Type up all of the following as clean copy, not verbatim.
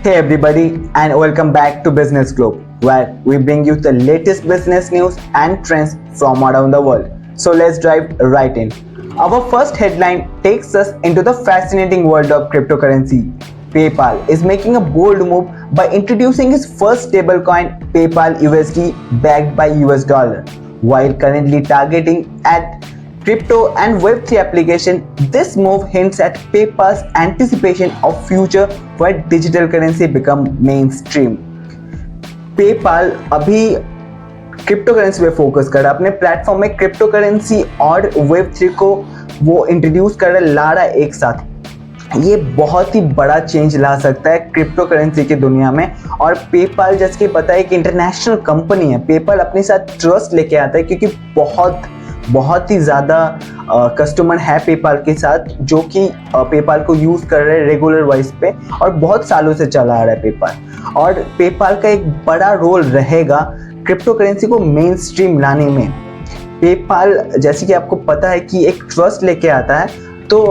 Hey everybody, and welcome back to Business Globe, where we bring you the latest business news and trends from around the world. So let's dive right in. Our first headline takes us into the fascinating world of cryptocurrency. PayPal is making a bold move by introducing its first stablecoin, PayPal USD, backed by US dollar. While currently targeting at crypto and Web3 application, this move hints at PayPal's anticipation of future where digital currency become mainstream. PayPal अभी crypto currency पे focus कर रहा है, अपने platform में crypto currency और Web3 को वो इंट्रोड्यूस कर रहा है, ला रहा है एक साथ। ये बहुत ही बड़ा चेंज ला सकता है क्रिप्टो करेंसी की दुनिया में। और पेपाल जैसे कि पता है कि इंटरनेशनल कंपनी है, पेपाल अपने साथ ट्रस्ट लेके आता है क्योंकि बहुत ही ज़्यादा कस्टमर है पेपाल के साथ, जो कि पेपाल को यूज़ कर रहे हैं रेगुलर वाइज पे और बहुत सालों से चला आ रहा है पेपाल। और पेपाल का एक बड़ा रोल रहेगा क्रिप्टो करेंसी को मेन स्ट्रीम लाने में। पेपाल जैसे कि आपको पता है कि एक ट्रस्ट लेके आता है, तो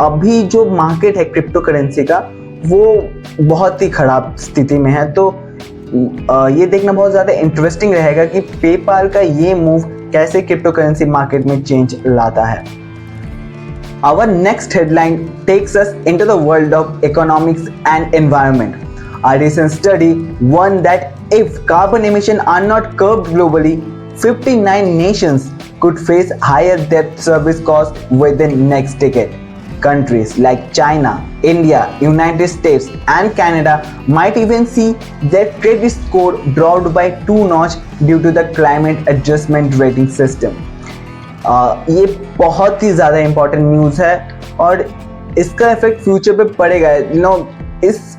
अभी जो मार्केट है क्रिप्टो करेंसी का वो बहुत ही ख़राब स्थिति में है। तो ये देखना बहुत ज़्यादा इंटरेस्टिंग रहेगा कि पेपाल का ये मूव कैसे क्रिप्टो करेंसी मार्केट में चेंज लाता है। Our next headline takes us into the world of economics and environment. A recent study warned that if carbon emissions are not curbed globally, 59 nations could face higher debt service costs within next decade. Countries like China, India, United States and Canada might even see their credit score dropped by 2 notch due to the climate adjustment rating system. ये बहुत ही ज़्यादा important news है और इसका effect future पे पड़ेगा। इस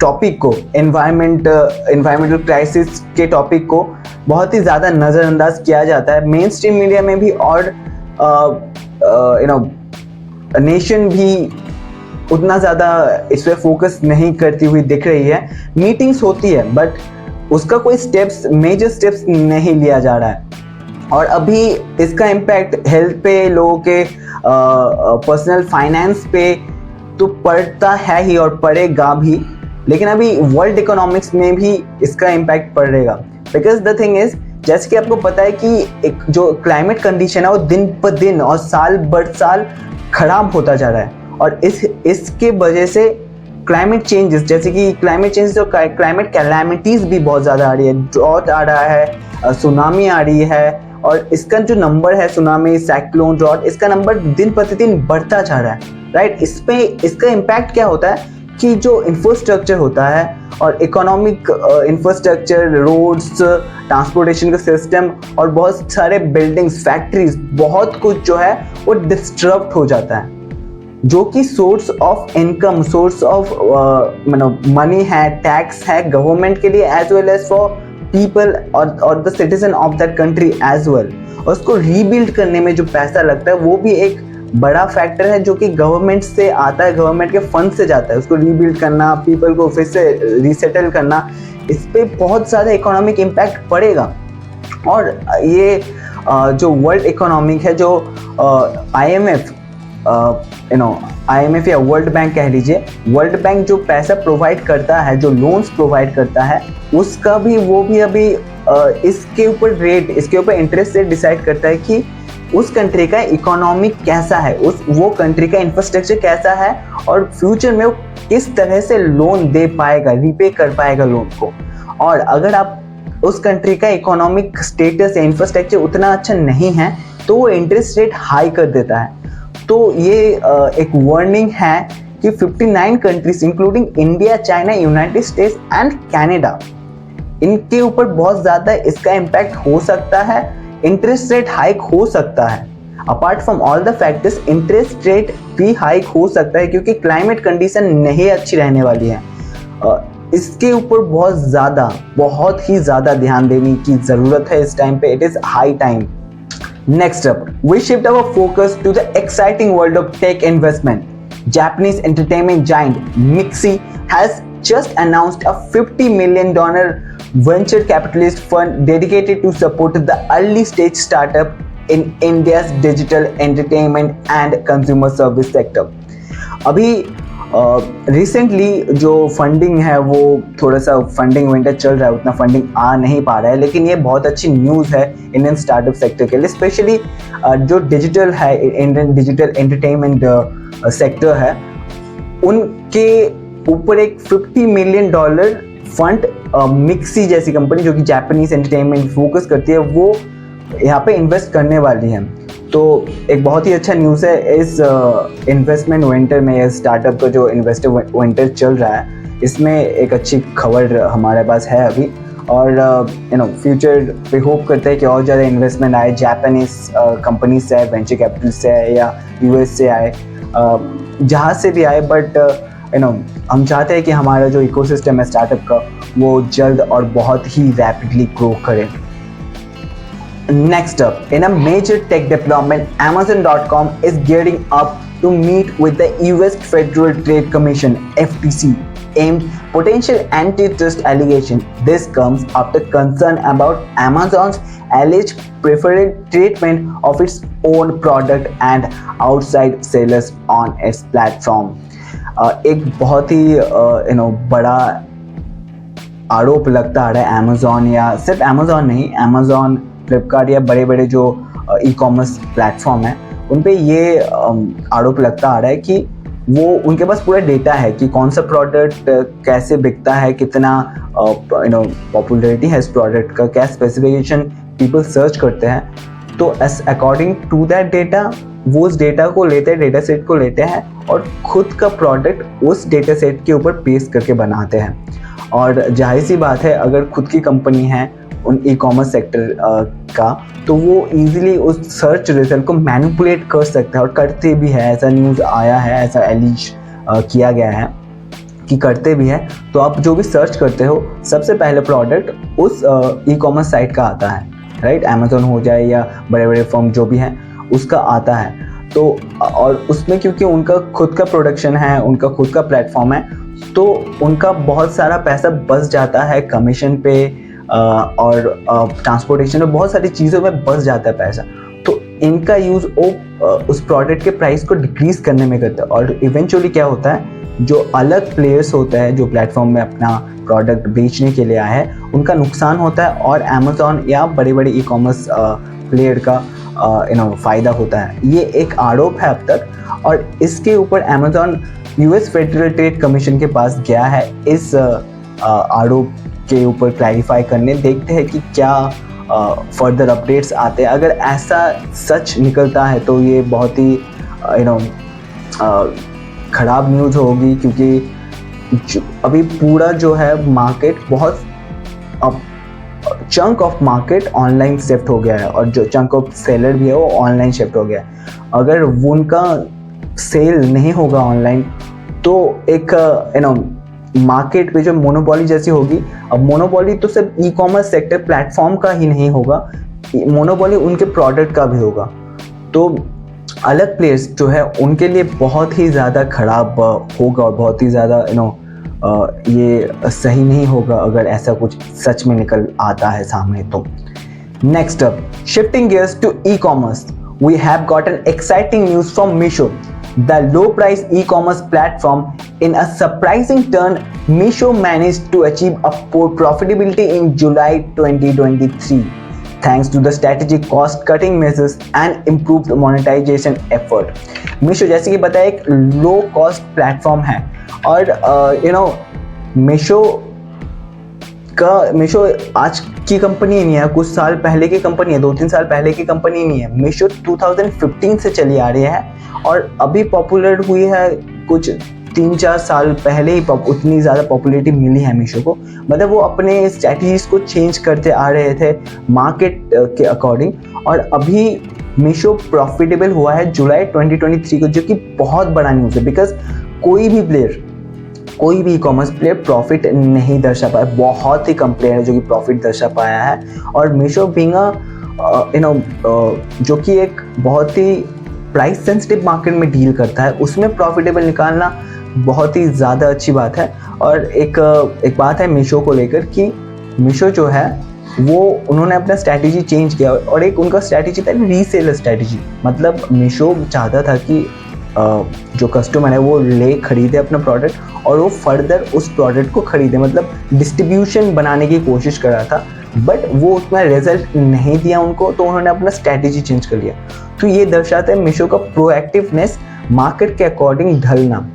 topic को एनवायरमेंटल क्राइसिस के टॉपिक को बहुत ही ज़्यादा नज़रअंदाज किया जाता है मेन स्ट्रीम मीडिया में भी, और नेशन भी उतना ज़्यादा इस पर फोकस नहीं करती हुई दिख रही है। मीटिंग्स होती है बट उसका कोई मेजर स्टेप्स नहीं लिया जा रहा है। और अभी इसका इम्पैक्ट हेल्थ पे, लोगों के पर्सनल फाइनेंस पे तो पड़ता है ही और पड़ेगा भी, लेकिन अभी वर्ल्ड इकोनॉमिक्स में भी इसका इम्पैक्ट पड़ेगा। बिकॉज द थिंग इज, जैसे कि आपको पता है कि एक जो क्लाइमेट कंडीशन है वो दिन पर दिन और साल बर साल खराब होता जा रहा है। और इसके वजह से क्लाइमेट चेंजेस, जैसे कि क्लाइमेट चेंजेस और क्लाइमेट कैलामिटीज़ भी बहुत ज़्यादा आ रही है। ड्रॉट आ रहा है, सुनामी आ रही है, और इसका जो नंबर है, सुनामी, साइक्लोन, ड्रॉट, इसका नंबर दिन प्रतिदिन बढ़ता जा रहा है, राइट। इसका इम्पैक्ट क्या होता है कि जो इंफ्रास्ट्रक्चर होता है और इकोनॉमिक इंफ्रास्ट्रक्चर, रोड्स, ट्रांसपोर्टेशन का सिस्टम और बहुत सारे बिल्डिंग्स, फैक्ट्रीज, बहुत कुछ जो है वो डिस्टर्ब हो जाता है, जो कि source of income, source of money है, टैक्स है गवर्नमेंट के लिए as well as for people और the citizen of that country as well. और उसको रीबिल्ड करने में जो पैसा लगता है वो भी एक बड़ा फैक्टर है जो कि गवर्नमेंट से आता है, गवर्नमेंट के फंड से जाता है। उसको रीबिल्ड करना, पीपल को फिर से रीसेटल करना, इस पे बहुत ज़्यादा इकोनॉमिक इम्पैक्ट पड़ेगा। और ये जो वर्ल्ड इकोनॉमिक है, जो IMF या वर्ल्ड बैंक कह लीजिए, वर्ल्ड बैंक जो पैसा प्रोवाइड करता है, जो लोन्स प्रोवाइड करता है, उसका भी वो भी अभी इसके ऊपर इंटरेस्ट रेट डिसाइड करता है कि उस कंट्री का इकोनॉमिक कैसा है, वो कंट्री का इंफ्रास्ट्रक्चर कैसा है और फ्यूचर में वो किस तरह से लोन दे पाएगा, रिपे कर पाएगा लोन को। और अगर आप उस कंट्री का इकोनॉमिक स्टेटस या इंफ्रास्ट्रक्चर उतना अच्छा नहीं है तो वो इंटरेस्ट रेट हाई कर देता है। तो ये एक वार्निंग है कि 59 countries including India, China, United states and Canada, इनके ऊपर बहुत ज़्यादा इसका इम्पैक्ट हो सकता है। इंटरेस्ट रेट हाइक हो सकता है। Apart from all the factors, interest rate भी हाइक हो सकता है क्योंकि क्लाइमेट कंडीशन नहीं अच्छी रहने वाली है। इसके ऊपर बहुत ही ज़्यादा ध्यान देने की ज़रूरत है इस टाइम पे। It is high time. Next up, we shift our focus to the exciting world of tech investment. Japanese entertainment giant Mixi has just announced a $50 million venture capitalist fund dedicated to support the early stage startup in India's digital entertainment and consumer service sector. अभी recently जो funding है वो थोड़ा सा funding winter चल रहा है, उतना फंडिंग आ नहीं पा रहा है, लेकिन ये बहुत अच्छी न्यूज़ है इंडियन स्टार्टअप सेक्टर के लिए, स्पेशली जो डिजिटल है, इंडियन डिजिटल एंटरटेनमेंट सेक्टर है, उनके ऊपर एक $50 मिलियन फंड मिक्सी जैसी कंपनी जो कि जापानीज एंटरटेनमेंट फोकस करती है, वो यहाँ पे इन्वेस्ट करने वाली है। तो एक बहुत ही अच्छा न्यूज़ है इस इन्वेस्टमेंट विंटर में, ये स्टार्टअप का जो इन्वेस्टर विंटर चल रहा है, इसमें एक अच्छी खबर हमारे पास है अभी। और फ्यूचर पे होप करते हैं कि और ज़्यादा इन्वेस्टमेंट आए, जापानीज कंपनी से आए, वेंचर कैपिटल से आए या यूएस से आए, जहाँ से भी आए, बट हम चाहते हैं कि हमारा जो इकोसिस्टम है स्टार्टअप का वो जल्द और बहुत ही रैपिडली ग्रो करे। Next up, in a major tech development, Amazon.com is gearing up to meet with the US Federal Trade Commission (FTC) aimed potential antitrust allegation. This comes after concern about Amazon's alleged preferred treatment of its own product and outside sellers on its platform. एक बहुत ही बड़ा आरोप लगता आ रहा है Amazon, या सिर्फ Amazon नहीं, अमेजोन, फ्लिपकार्ट या बड़े बड़े जो ई कॉमर्स प्लेटफॉर्म है उन पे ये आरोप लगता आ रहा है कि वो उनके पास पूरा डेटा है कि कौन सा प्रोडक्ट कैसे बिकता है, कितना पॉपुलैरिटी है इस प्रोडक्ट का, क्या स्पेसिफिकेशन पीपल सर्च करते हैं। तो अकॉर्डिंग टू दैट डेटा वो उस डेटा को लेते हैं, डेटा सेट को लेते हैं और खुद का प्रोडक्ट उस डेटा सेट के ऊपर पेस्ट करके बनाते हैं। और जाहिर सी बात है, अगर खुद की कंपनी है उन ई कॉमर्स सेक्टर का, तो वो इजीली उस सर्च रिजल्ट को मैनिपुलेट कर सकते हैं और करते भी है। ऐसा न्यूज़ आया है, ऐसा एलिज किया गया है कि करते भी है। तो आप जो भी सर्च करते हो, सबसे पहले प्रोडक्ट उस ई कॉमर्स साइट का आता है, राइट? अमेजोन हो जाए या बड़े बड़े फर्म जो भी हैं, उसका आता है। तो और उसमें क्योंकि उनका खुद का प्रोडक्शन है, उनका खुद का प्लेटफॉर्म है, तो उनका बहुत सारा पैसा बच जाता है कमीशन पे और ट्रांसपोर्टेशन में, बहुत सारी चीज़ों में बच जाता है पैसा। तो इनका यूज़ उस प्रोडक्ट के प्राइस को डिक्रीज़ करने में करता है। और इवेंचुअली क्या होता है, जो अलग प्लेयर्स होते हैं जो प्लेटफॉर्म में अपना प्रोडक्ट बेचने के लिए आए हैं, उनका नुकसान होता है और अमेजोन या बड़े बड़े ई कॉमर्स प्लेयर का फ़ायदा होता है। ये एक आरोप है अब तक, और इसके ऊपर Amazon US federal trade commission के पास गया है इस आरोप के ऊपर क्लैरिफाई करने। देखते हैं कि क्या फर्दर अपडेट्स आते हैं। अगर ऐसा सच निकलता है तो ये बहुत ही ख़राब न्यूज़ होगी, क्योंकि अभी पूरा जो है मार्केट, बहुत chunk of market online shift हो गया है, और जो चंक ऑफ सेलर भी है वो ऑनलाइन शिफ्ट हो गया है। अगर वो उनका सेल नहीं होगा ऑनलाइन, तो एक मार्केट पे जो मोनोपोली जैसी होगी। अब मोनोपोली तो सिर्फ ई कॉमर्स सेक्टर प्लेटफॉर्म का ही नहीं होगा, मोनोपोली उनके प्रोडक्ट का भी होगा। तो अलग प्लेयर्स जो है उनके लिए बहुत ही ज़्यादा ख़राब होगा और बहुत ही ज़्यादा ये सही नहीं होगा अगर ऐसा कुछ सच में निकल आता है सामने। तो next up, shifting gears to e commerce, we have got an exciting news from Meesho, the low-price e-commerce platform. In a surprising turn, Meesho managed to achieve a profitability in July 2023, thanks to the strategic cost-cutting measures and improved monetization effort. Meesho जैसे कि बताया एक low-cost platform है, और मीशो आज की company नहीं है, कुछ साल पहले की कंपनी है, 2-3 साल पहले की कंपनी नहीं है। मीशो 2015 से चली आ रही है और अभी पॉपुलर हुई है कुछ 3-4 साल पहले ही उतनी ज़्यादा पॉपुलैरिटी मिली है मीशो को। मतलब वो अपने स्ट्रैटेजीज को चेंज करते आ रहे थे मार्केट के अकॉर्डिंग, और अभी मीशो प्रॉफिटेबल हुआ है जुलाई 2023 को, जो कि बहुत बड़ा न्यूज़ है। बिकॉज कोई भी ई कॉमर्स प्लेयर प्रॉफिट नहीं दर्शा पाया, बहुत ही कम प्लेयर है जो कि प्रॉफिट दर्शा पाया है। और मीशो बीइंग जो कि एक बहुत ही प्राइस सेंसिटिव मार्केट में डील करता है, उसमें प्रॉफिटेबल निकालना बहुत ही ज़्यादा अच्छी बात है। और एक बात है मीशो को लेकर कि मीशो जो है वो उन्होंने अपना स्ट्रैटेजी चेंज किया, और एक उनका स्ट्रैटेजी था रीसेलर स्ट्रैटेजी। मतलब मीशो चाहता था कि जो कस्टमर है वो खरीदे अपना प्रोडक्ट और वो फर्दर उस प्रोडक्ट को खरीदे, मतलब डिस्ट्रीब्यूशन बनाने की कोशिश कर रहा था, बट वो उतना रिजल्ट नहीं दिया उनको, तो उन्होंने अपना स्ट्रैटेजी चेंज कर लिया। तो ये दर्शाता है मीशो का प्रोएक्टिवनेस, मार्केट के अकॉर्डिंग ढलना।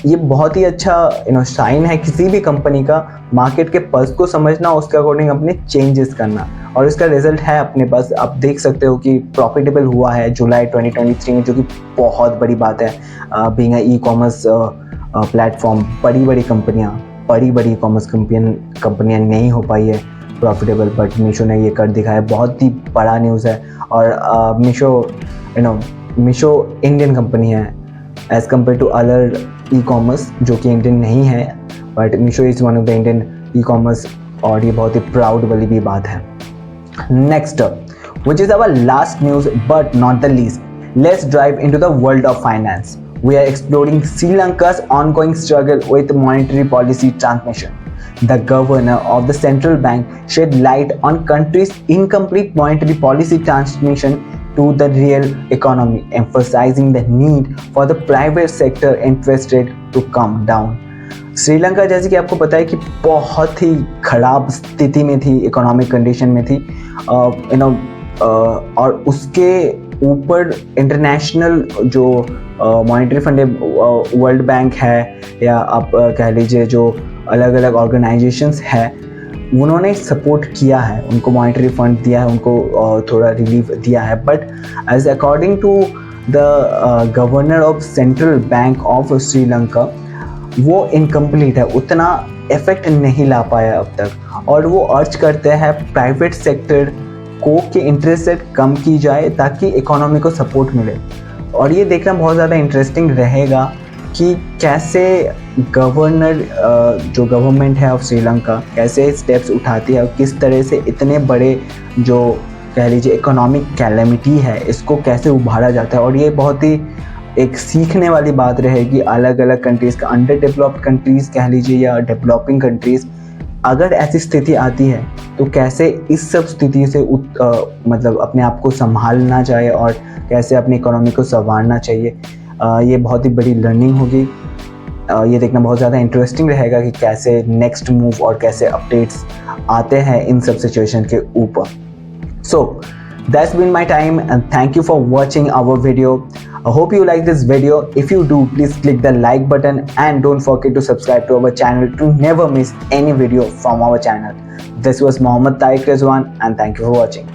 ये बहुत ही अच्छा साइन है किसी भी कंपनी का, मार्केट के पल्स को समझना, उसके अकॉर्डिंग अपने चेंजेस करना, और इसका रिजल्ट है अपने पास। आप देख सकते हो कि प्रॉफिटेबल हुआ है जुलाई 2023 में, जो कि बहुत बड़ी बात है। Being a e commerce platform, बड़ी बड़ी ई कॉमर्स कंपनियाँ नहीं हो पाई है प्रॉफिटेबल, बट मीशो ने ये कर दिखाया। बहुत ही बड़ा न्यूज़ है। और मीशो इंडियन कंपनी है as compare to other e commerce जो कि इंडियन नहीं है, but Meesho is one of the Indian e commerce, और ये बहुत ही प्राउड वाली भी बात है। Next which is our last news but not the least, let's dive into the world of finance. We are exploring Sri Lanka's ongoing struggle with monetary policy transmission. The governor of the central bank shed light on country's incomplete monetary policy transmission to the real economy, emphasizing the need for the private sector interest rate to come down. Sri Lanka जैसे कि आपको पता है कि बहुत ही खराब स्थिति में थी, इकोनॉमिक कंडीशन में थी, और उसके ऊपर इंटरनेशनल जो मॉनेटरी फंड है, वर्ल्ड बैंक है, या आप कह लीजिए जो अलग अलग ऑर्गेनाइजेशंस है, उन्होंने सपोर्ट किया है, उनको मॉनेटरी फंड दिया है, उनको थोड़ा रिलीफ दिया है, but as according to the governor of central bank of Sri Lanka, वो इनकम्प्लीट है, उतना इफेक्ट नहीं ला पाया अब तक, और वो अर्ज करते हैं प्राइवेट सेक्टर को कि इंटरेस्ट रेट कम की जाए ताकि इकोनॉमी को सपोर्ट मिले। और ये देखना बहुत ज़्यादा इंटरेस्टिंग रहेगा कि कैसे गवर्नर जो गवर्नमेंट है ऑफ श्रीलंका कैसे स्टेप्स उठाती है, और किस तरह से इतने बड़े जो कह लीजिए इकोनॉमिक कैलेमिटी है इसको कैसे उभारा जाता है। और ये बहुत ही एक सीखने वाली बात रहेगी अलग अलग कंट्रीज़ का, अंडर डेवलप्ड कंट्रीज़ कह लीजिए या डेवलपिंग कंट्रीज़, अगर ऐसी स्थिति आती है तो कैसे इस सब स्थिति से मतलब अपने आप को संभालना चाहिए और कैसे अपनी इकोनॉमी को संवारना चाहिए। ये बहुत ही बड़ी लर्निंग होगी। ये देखना बहुत ज़्यादा इंटरेस्टिंग रहेगा कि कैसे नेक्स्ट मूव और कैसे अपडेट्स आते हैं इन सब सिचुएशन के ऊपर। सो that's been my time and thank you for watching our video. I hope you like this video. If you do, please click the like button and don't forget to subscribe to our channel to never miss any video from our channel. This was Mohammad Tariq Rizwan and thank you for watching.